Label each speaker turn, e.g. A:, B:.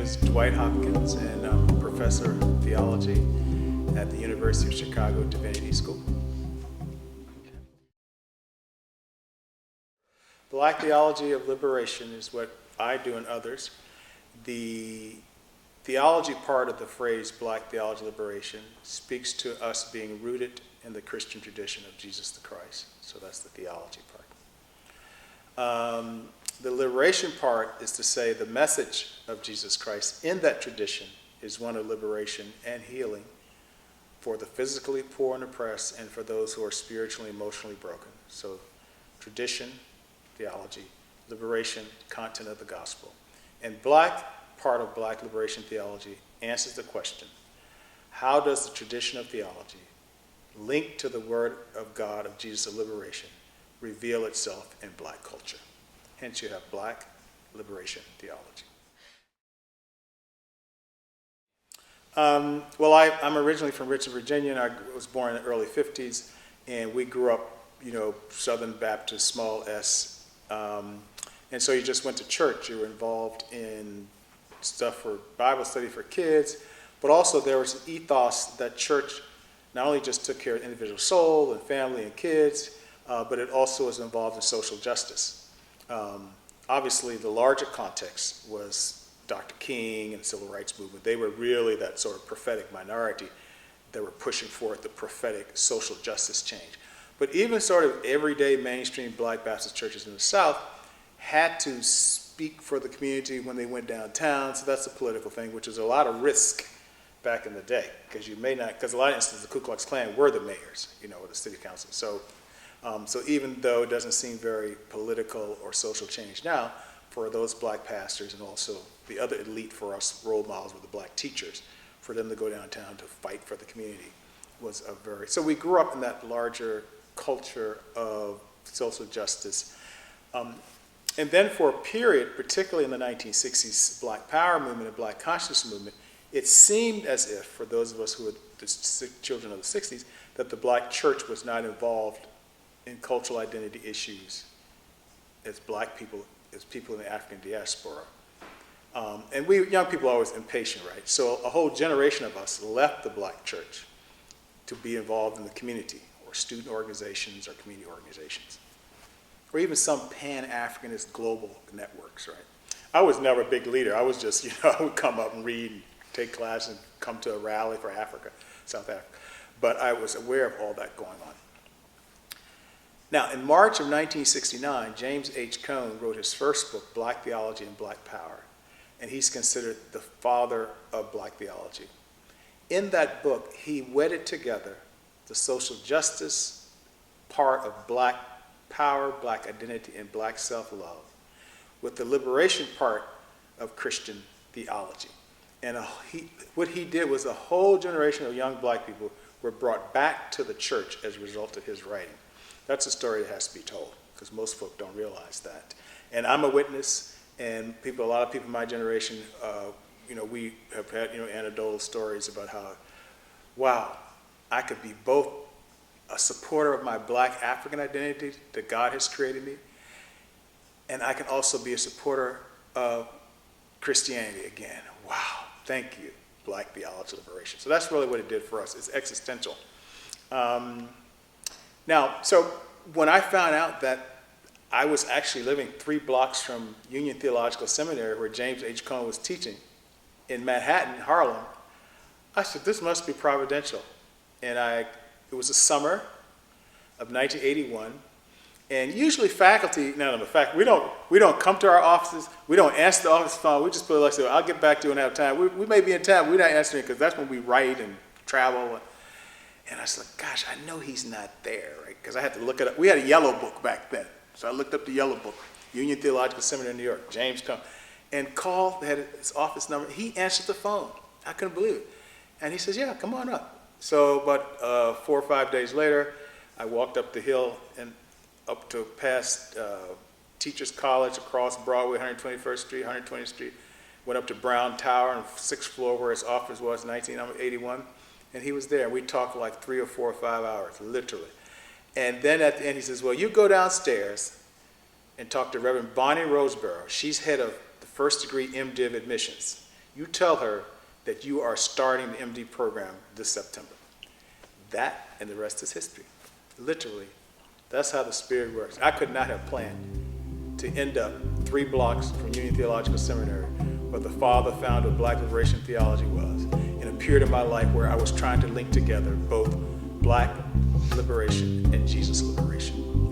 A: is Dwight Hopkins, and I'm a professor of theology at the University of Chicago Divinity School. Black theology of liberation is what I do and others. The theology part of the phrase Black theology liberation speaks to us being rooted in the Christian tradition of Jesus the Christ. So that's the theology part. The liberation part is to say the message of Jesus Christ in that tradition is one of liberation and healing for the physically poor and oppressed and for those who are spiritually and emotionally broken. So tradition, theology, liberation, content of the gospel. And Black part of Black liberation theology answers the question, how does the tradition of theology linked to the word of God of Jesus of liberation reveal itself in Black culture? Hence you have Black liberation theology. I'm originally from Richmond, Virginia, and I was born in the early 50s, and we grew up, Southern Baptist, small s. And so you just went to church. You were involved in stuff for Bible study for kids, but also there was an ethos that church not only just took care of individual soul and family and kids, but it also was involved in social justice. Obviously, the larger context was Dr. King and the Civil Rights Movement. They were really that sort of prophetic minority that were pushing forth the prophetic social justice change. But even sort of everyday mainstream Black Baptist churches in the South had to speak for the community when they went downtown. So that's a political thing, which is a lot of risk back in the day, because because a lot of instances the Ku Klux Klan were the mayors, or the city council. So even though it doesn't seem very political or social change now, for those Black pastors and also the other elite for us role models were the Black teachers, for them to go downtown to fight for the community was so we grew up in that larger culture of social justice. And then for a period, particularly in the 1960s Black Power movement and Black consciousness movement, it seemed as if, for those of us who were the children of the 60s, that the Black church was not involved in cultural identity issues as Black people, as people in the African diaspora. And we young people are always impatient, right? So a whole generation of us left the Black church to be involved in the community, or student organizations or community organizations, or even some pan-Africanist global networks, right? I was never a big leader. I was just, I would come up and read and take class and come to a rally for Africa, South Africa. But I was aware of all that going on. Now, in March of 1969, James H. Cone wrote his first book, Black Theology and Black Power, and he's considered the father of Black theology. In that book, he wedded together the social justice part of Black power, Black identity, and Black self-love with the liberation part of Christian theology. And what he did was a whole generation of young Black people were brought back to the church as a result of his writing. That's a story that has to be told, because most folk don't realize that. And I'm a witness, and a lot of people in my generation, we have had, anecdotal stories about how, wow, I could be both a supporter of my Black African identity that God has created me, and I can also be a supporter of Christianity again. Wow, thank you, Black theology liberation. So that's really what it did for us. It's existential. So when I found out that I was actually living 3 blocks from Union Theological Seminary, where James H. Cone was teaching in Manhattan, Harlem, I said, this must be providential. And it was the summer of 1981, and usually faculty, we don't come to our offices, we don't answer the office phone, we just put it like, I'll get back to you when I have time. We may be in town, we're not answering because that's when we write and travel. And I was like, gosh, I know he's not there, right? Because I had to look it up. We had a yellow book back then. So I looked up the yellow book, Union Theological Seminary in New York, James Cone, and called, had his office number. He answered the phone. I couldn't believe it. And he says, yeah, come on up. So about 4 or 5 days later, I walked up the hill and up to past Teachers College, across Broadway, 121st Street, 120th Street, went up to Brown Tower on the 6th floor where his office was, 1981. And he was there. We talked for like 3 or 4 or 5 hours, literally. And then at the end, he says, well, you go downstairs and talk to Reverend Bonnie Roseborough. She's head of the first degree MDiv admissions. You tell her that you are starting the MD program this September. That and the rest is history. Literally, that's how the Spirit works. I could not have planned to end up 3 blocks from Union Theological Seminary, where the father founder of Black Liberation Theology was, in a period of my life where I was trying to link together both Black liberation and Jesus liberation.